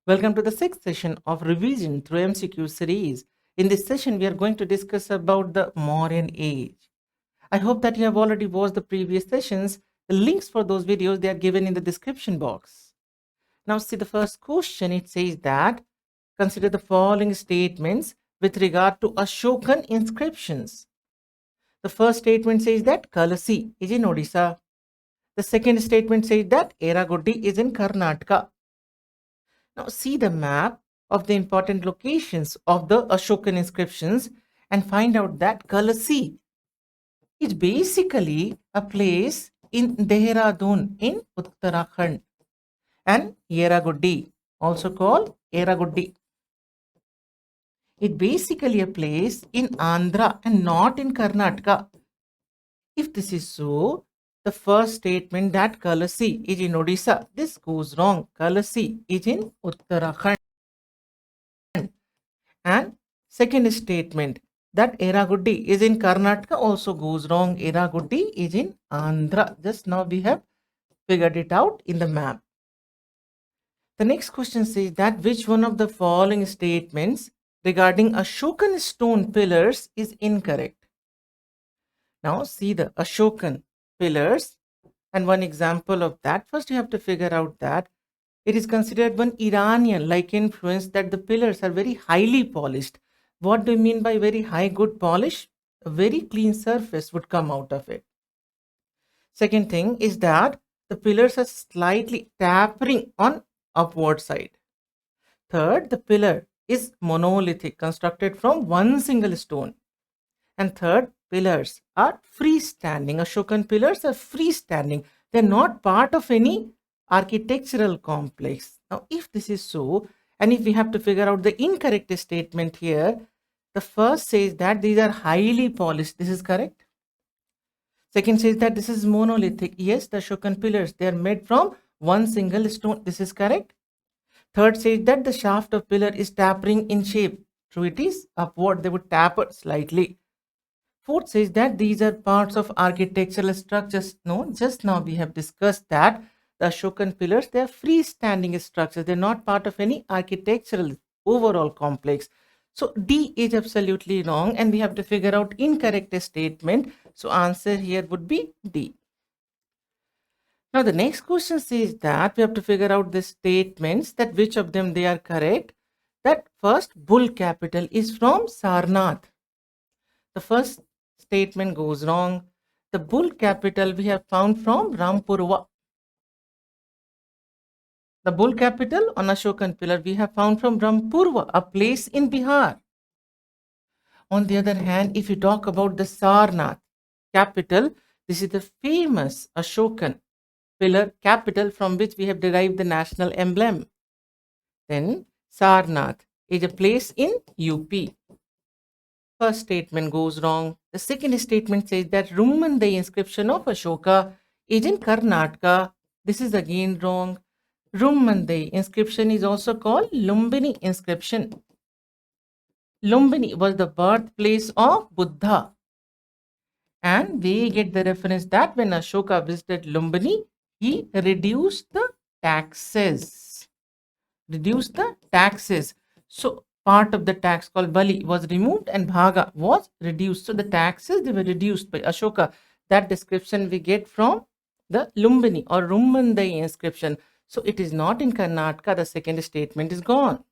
Welcome to the sixth session of revision through MCQ series. In this session, we are going to discuss about the Mauryan age. I hope that you have already watched the previous sessions. The links for those videos they are given in the description box. Now see the first question. It says that consider the following statements with regard to Ashokan inscriptions. The first statement says that Kalasi is in Odisha. The second statement says that Eragoddi is in Karnataka. Now see the map of the important locations of the Ashokan inscriptions and find out that Kalasi is basically a place in Dehradun in Uttarakhand, and Yeraguddi, also called Yeraguddi. It basically a place in Andhra and not in Karnataka. If this is so, the first statement that Kalasi is in Odisha, this goes wrong. Kalasi is in Uttarakhand. And second statement that Eraguddi is in Karnataka also goes wrong. Eraguddi is in Andhra. Just now we have figured it out in the map. The next question says that which one of the following statements regarding Ashokan stone pillars is incorrect. Now see the Ashokan pillars and one example of that. First you have to figure out that it is considered one Iranian like influence that the pillars are very highly polished. What do you mean by very high good polish? A very clean surface would come out of it. Second thing is that the pillars are slightly tapering on upward side. Third, the pillar is monolithic, constructed from one single stone. And third, pillars are freestanding. Ashokan pillars are freestanding. They're not part of any architectural complex. Now, if this is so, and if we have to figure out the incorrect statement here, the first says that these are highly polished. This is correct. Second says that this is monolithic. Yes, the Ashokan pillars, they are made from one single stone. This is correct. Third says that the shaft of pillar is tapering in shape. True, it is upward. They would taper slightly. Fourth says that these are parts of architectural structures. No, just now we have discussed that the Ashokan pillars, they are freestanding structures. They're not part of any architectural overall complex. So D is absolutely wrong and we have to figure out incorrect statement. So answer here would be D. Now the next question says that we have to figure out the statements that which of them they are correct. That first bull capital is from Sarnath. The first statement goes wrong. The bull capital we have found from Rampurva. The bull capital on Ashokan pillar we have found from Rampurva, a place in Bihar. On the other hand, if you talk about the Sarnath capital, this is the famous Ashokan pillar capital from which we have derived the national emblem. Then Sarnath is a place in UP. First statement goes wrong. The second statement says that Rummandai inscription of Ashoka is in Karnataka. This is again wrong. Rummandai inscription is also called Lumbini inscription. Lumbini was the birthplace of Buddha. And we get the reference that when Ashoka visited Lumbini, he reduced the taxes. Reduced the taxes. So part of the tax called Bali was removed and Bhaga was reduced. So the taxes they were reduced by Ashoka. That description we get from the Lumbini or Rummandai inscription. So it is not in Karnataka. The second statement is gone.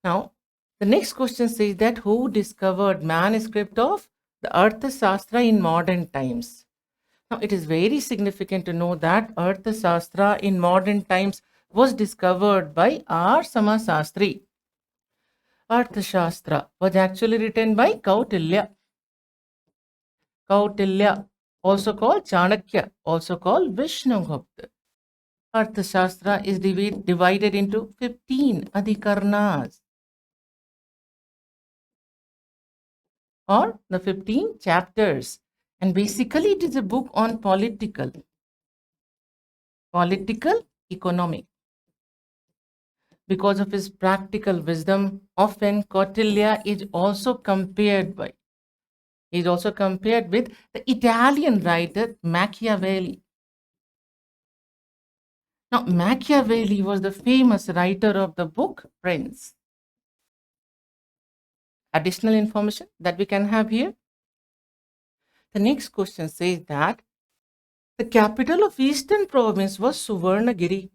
Now the next question says that who discovered manuscript of the Arthashastra in modern times? Now it is very significant to know that Arthashastra in modern times was discovered by R. Samasastri. Arthashastra was actually written by Kautilya. Kautilya, also called Chanakya, also called Vishnugupta. Arthashastra is divided into 15 adhikarnas or the 15 chapters. And basically it is a book on political economy. Because of his practical wisdom, often Kautilya is also compared with the Italian writer Machiavelli. Now, Machiavelli was the famous writer of the book Prince. Additional information that we can have here. The next question says that the capital of Eastern Province was Suvarnagiri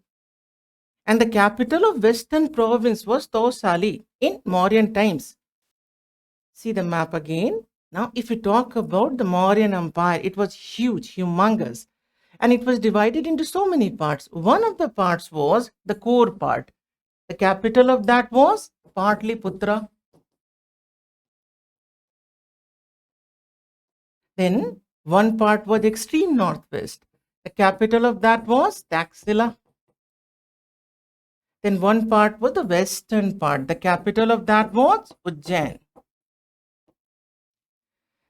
and the capital of Western Province was Tosali in Mauryan times. See the map again. Now, if we talk about the Mauryan Empire, it was huge, humongous, and it was divided into so many parts. One of the parts was the core part. The capital of that was Patliputra. Then one part was extreme northwest. The capital of that was Taxila. Then one part was the western part. The capital of that was Ujjain.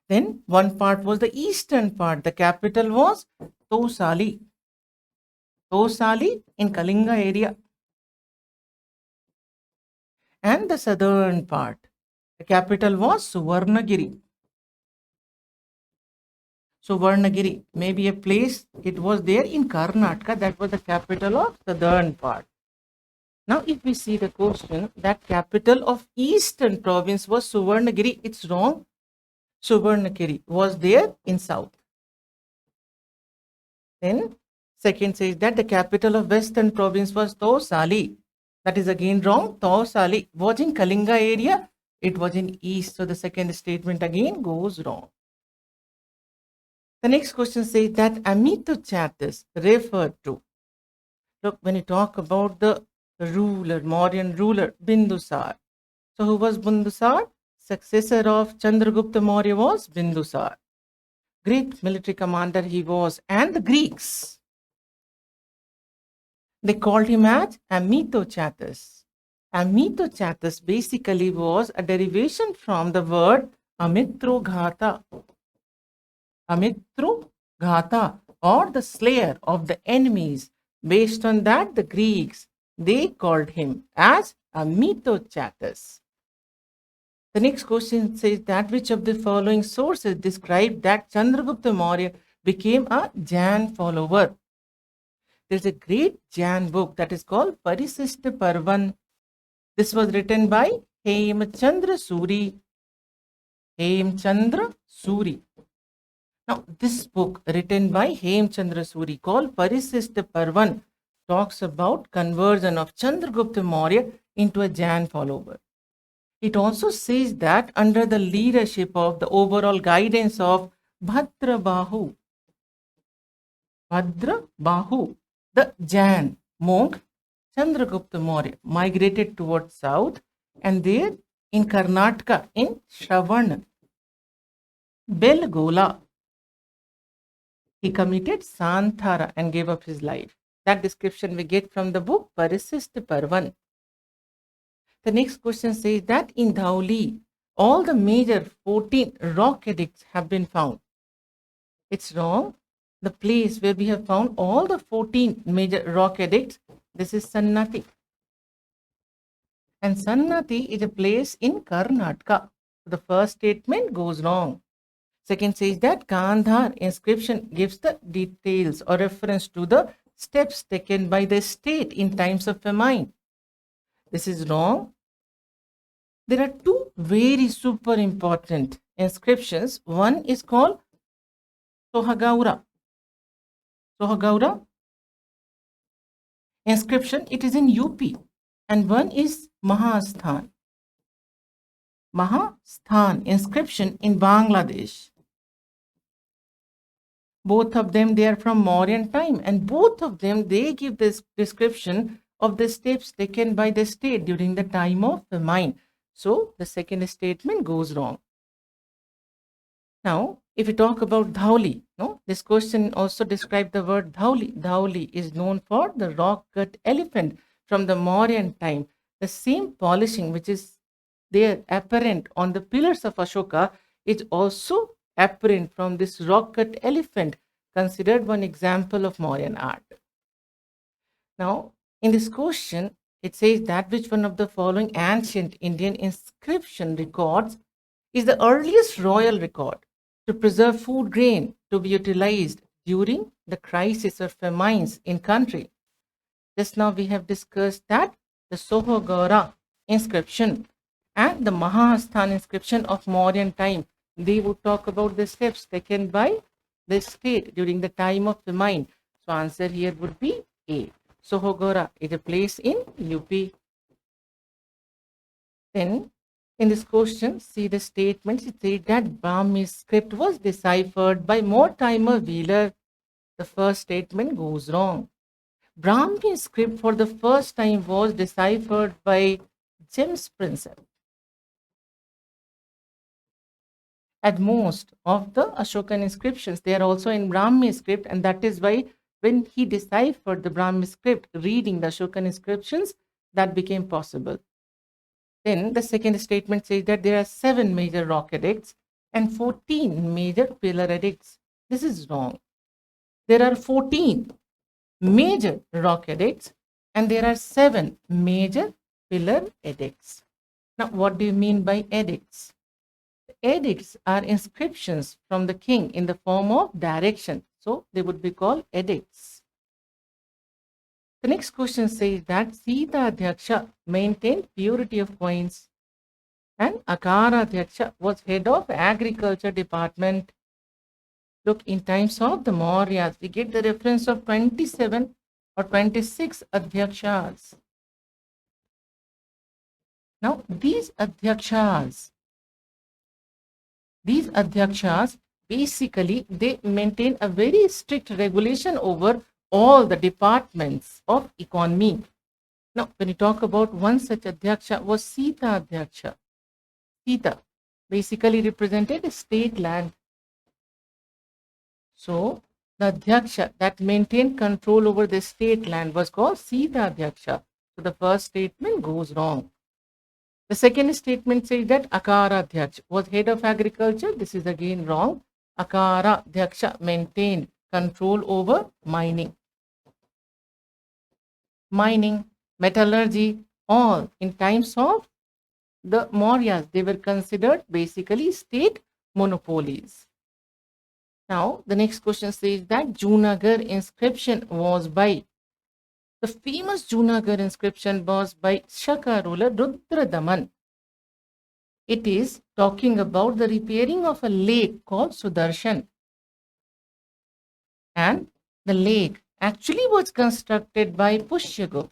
Then one part was the eastern part. The capital was Tosali. Tosali in Kalinga area. And the southern part. The capital was Suvarnagiri. Suvarnagiri may be a place, it was there in Karnataka, that was the capital of southern part. Now, if we see the question that capital of eastern province was Suvarnagiri, it's wrong. Suvarnagiri was there in south. Then, second says that the capital of western province was Tosali. That is again wrong. Tosali was in Kalinga area. It was in east. So, the second statement again goes wrong. The next question says that Amitochatus referred to. Look, when you talk about the ruler, Mauryan ruler, Bindusar. So, who was Bindusar? Successor of Chandragupta Maurya was Bindusar. Great military commander he was. And the Greeks, they called him as Amitochatus. Amitochatus basically was a derivation from the word Amitroghatha. Amitroghatha, or the slayer of the enemies. Based on that, the Greeks, they called him as Amitochatus. The next question says that which of the following sources describe that Chandragupta Maurya became a Jain follower? There's a great Jain book that is called Parisishta Parvan. This was written by Hemchandra Suri. Hemchandra Suri. Now, this book written by Hemchandra Suri called Parisishta Parvan talks about conversion of Chandragupta Maurya into a Jain follower. It also says that under the leadership of the overall guidance of Bhadrabahu, the Jain monk Chandragupta Maurya migrated towards south, and there in Karnataka, in Shravan Belgola, he committed Santhara and gave up his life. That description we get from the book Parisishta Parvan. The next question says that in Dhauli, all the major 14 rock edicts have been found. It's wrong. The place where we have found all the 14 major rock edicts, this is Sannati. And Sannati is a place in Karnataka. The first statement goes wrong. Second says that Gandhar inscription gives the details or reference to the steps taken by the state in times of famine. This is wrong. There are two very super important inscriptions. One is called Sohagaura. Sohagaura inscription, it is in UP. And one is Mahasthan. Mahasthan inscription in Bangladesh. Both of them, they are from Mauryan time, and both of them, they give this description of the steps taken by the state during the time of famine. So, the second statement goes wrong. Now, if we talk about Dhauli, no, this question also describes the word Dhauli. Dhauli is known for the rock-cut elephant from the Mauryan time. The same polishing which is there apparent on the pillars of Ashoka is also apparent from this rock-cut elephant, considered one example of Mauryan art. Now, in this question, it says that which one of the following ancient Indian inscription records is the earliest royal record to preserve food grain to be utilized during the crisis or famines in country. Just now we have discussed that the Sohogora inscription and the Mahasthan inscription of Mauryan time, they would talk about the steps taken by the state during the time of famine. So answer here would be A. Sohogora is a place in UP. Then in this question, see the statements. It said that Brahmi script was deciphered by Mortimer Wheeler. The first statement goes wrong. Brahmi script for the first time was deciphered by James Prinsep. At most of the Ashokan inscriptions, they are also in Brahmi script, and that is why when he deciphered the Brahmi script, reading the Ashokan inscriptions, that became possible. Then the second statement says that there are 7 major rock edicts and 14 major pillar edicts. This is wrong. There are 14 major rock edicts and there are 7 major pillar edicts. Now, what do you mean by edicts? Edicts are inscriptions from the king in the form of direction. So, they would be called edicts. The next question says that Sita Dhyaksha maintained purity of coins and Akara Dhyaksha was head of agriculture department. Look, in times of the Mauryas, we get the reference of 27 or 26 Adhyakshas. Now, these Adhyakshas, basically, they maintain a very strict regulation over all the departments of economy. Now, when you talk about one such Adhyaksha was Sita Adhyaksha. Sita basically represented state land. So, the Adhyaksha that maintained control over the state land was called Sita Adhyaksha. So, the first statement goes wrong. The second statement says that Akara Dhyaksha was head of agriculture. This is again wrong. Akara Dhyaksha maintained control over mining. Metallurgy, all in times of the Mauryas, they were considered basically state monopolies. Now, the next question says that Junagadh inscription was by, the famous Junagadh inscription was by Shaka ruler Rudradaman. It is talking about the repairing of a lake called Sudarshan. And the lake actually was constructed by Pushyagupta.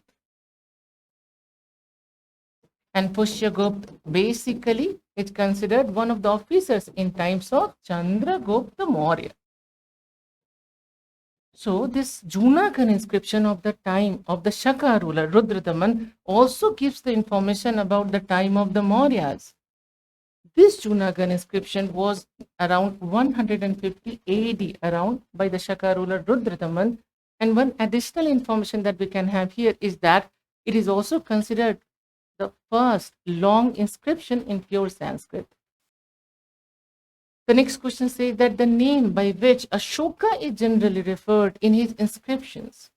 And Pushyagupta basically is considered one of the officers in times of Chandragupta Maurya. So this Junagadh inscription of the time of the Shaka ruler Rudradaman also gives the information about the time of the Mauryas. This Junagadh inscription was around 150 AD around by the Shaka ruler Rudradaman. And one additional information that we can have here is that it is also considered the first long inscription in pure Sanskrit. The next question says that the name by which Ashoka is generally referred in his inscriptions.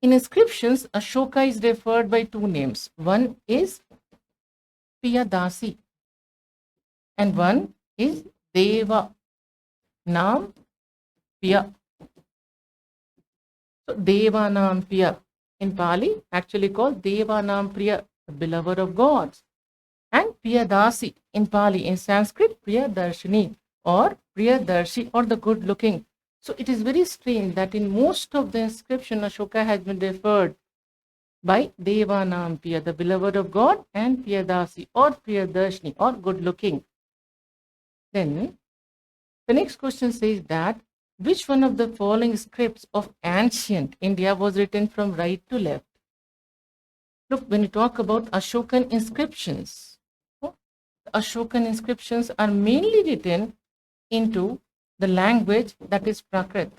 In inscriptions, Ashoka is referred by 2 names. One is Priyadasi and one is Deva Nam Piya. So Deva Nam Piya in Pali actually called Deva Nam Priya, the beloved of gods. And Priyadasi in Pali, in Sanskrit, Priyadarshini or Priyadarshi or the good looking. So it is very strange that in most of the inscription, Ashoka has been referred by Deva Nam Priya, the beloved of God, and Priyadasi or Priyadarshini or good looking. Then the next question says that which one of the following scripts of ancient India was written from right to left? Look, when you talk about Ashokan inscriptions, Ashokan inscriptions are mainly written into the language that is Prakrit.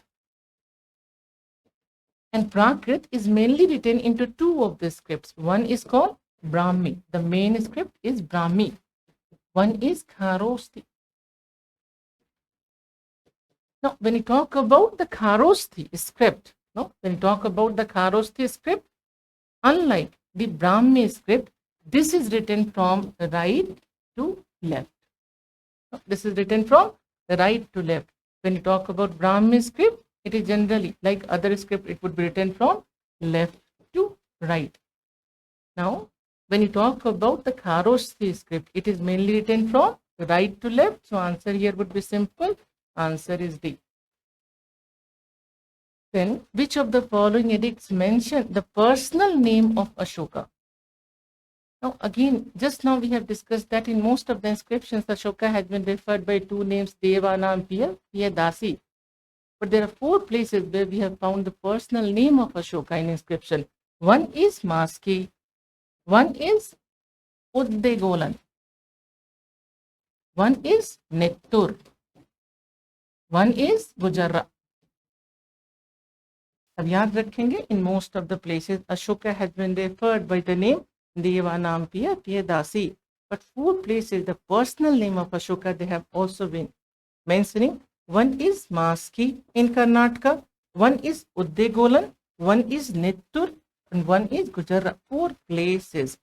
And Prakrit is mainly written into 2 of the scripts. One is called Brahmi. The main script is Brahmi. One is Kharosthi. Now, when you talk about the Kharosthi script, unlike the Brahmi script, this is written from right to left. This is written from right to left. When you talk about Brahmi script, it is generally like other script, it would be written from left to right. Now, when you talk about the Kharosthi script, it is mainly written from right to left. So, answer here would be simple. Answer is D. Then, which of the following edicts mention the personal name of Ashoka? Now, again, just now we have discussed that in most of the inscriptions, Ashoka has been referred by two names, Devanam Piya, Dasi. But there are 4 places where we have found the personal name of Ashoka in inscription. One is Maski, one is Uddegolan, one is Nettur, one is Gujarra. अब याद रखेंगे, in most of the places Ashoka has been referred by the name Devanam Piya Dasi. But 4 places the personal name of Ashoka they have also been mentioning. One is Maski in Karnataka, one is Uddegolan, one is Nettur, and one is Gujarrat. 4 places.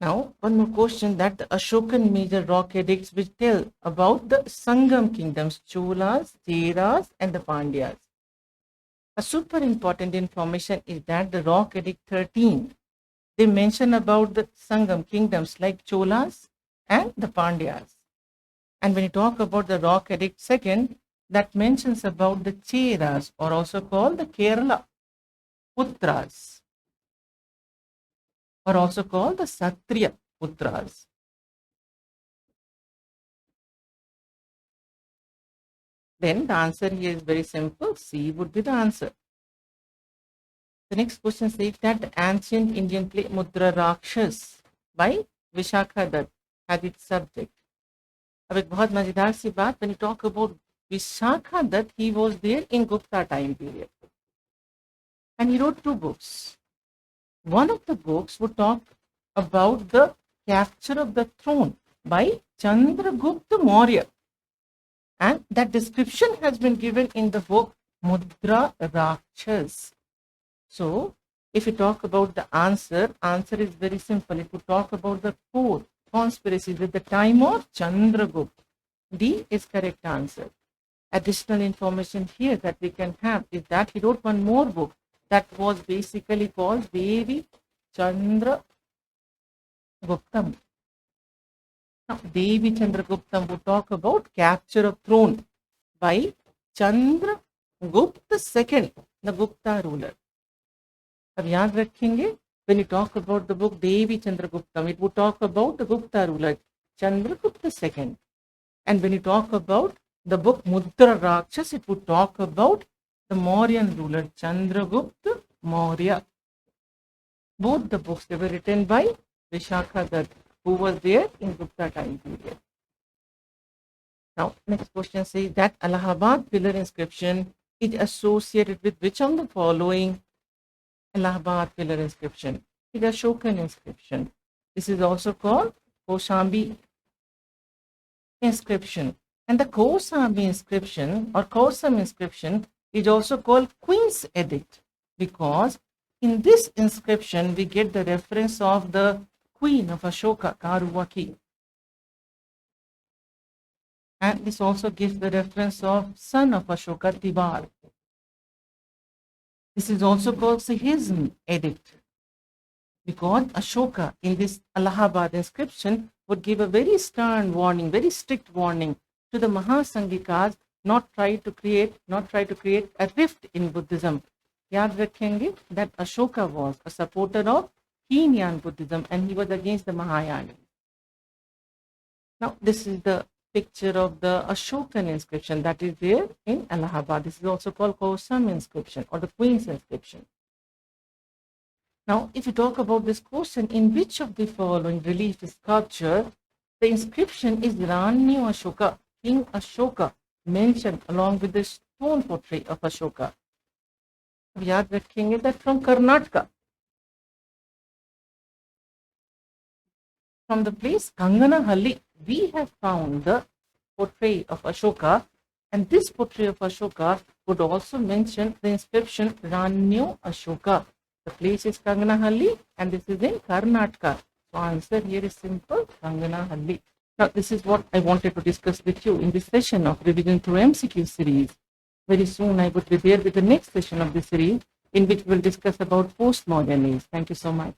Now, one more question, that the Ashokan major rock edicts which tell about the Sangam kingdoms, Cholas, Cheras, and the Pandyas. A super important information is that the rock edict 13, they mention about the Sangam kingdoms like Cholas and the Pandyas. And when you talk about the rock edict 2nd, that mentions about the Cheras, or also called the Kerala Putras, or also called the Satriya Putras. Then the answer here is very simple. C would be the answer. The next question says that the ancient Indian play Mudra Rakshas by Vishakha Dutt had its subject. अब एक बहुत मजेदार सी बात, when you talk about Vishakha Dutt, he was there in Gupta time period. And he wrote 2 books. One of the books would talk about the capture of the throne by Chandragupta Maurya. And that description has been given in the book Mudra Rakshas. So, if you talk about the answer is very simple. It would talk about the 4 conspiracies at the time of Chandragupta. D is correct answer. Additional information here that we can have is that he wrote one more book that was basically called Devi Chandraguptam. Now, Devi Chandraguptam would talk about capture of throne by Chandragupta II, the Gupta ruler. अब याद रखेंगे, when you talk about the book Devi Chandraguptam, it would talk about the Gupta ruler Chandragupta II. And when you talk about the book Mudra Rakshas, it would talk about the Mauryan ruler Chandragupta Maurya. Both the books, they were written by Vishakha Dutt, who was there in Gupta time period. Now, next question says that Allahabad pillar inscription is associated with which of the following? Allahabad pillar inscription is Ashokan inscription. This is also called Koshambi inscription. And the Koshambi inscription or Kosam inscription is also called Queen's Edict, because in this inscription we get the reference of the Queen of Ashoka, Karuvaki. And this also gives the reference of son of Ashoka, Tibar. This is also called Sihism Edict, because Ashoka in this Allahabad inscription would give a very stern warning, very strict warning to the Mahasanghikas not try to create a rift in Buddhism. याद रखेंगे that Ashoka was a supporter of Hinayan Buddhism and he was against the Mahayana. Now this is the picture of the Ashokan inscription that is there in Allahabad. This is also called Kosam inscription or the Queen's inscription. Now, if you talk about this question, in which of the following relief sculpture the inscription is Ranyu Ashoka, King Ashoka, mentioned along with the stone portrait of Ashoka? अब याद रखेंगे that from Karnataka, from the place Kanganahalli, we have found the portrait of Ashoka, and this portrait of Ashoka would also mention the inscription Ranyu Ashoka. The place is Kanganahalli and this is in Karnataka. So answer here is simple, Kanganahalli. Now this is what I wanted to discuss with you in this session of revision through MCQ series. Very soon I would be there with the next session of the series. in which we'll discuss about postmodern age. Thank you so much.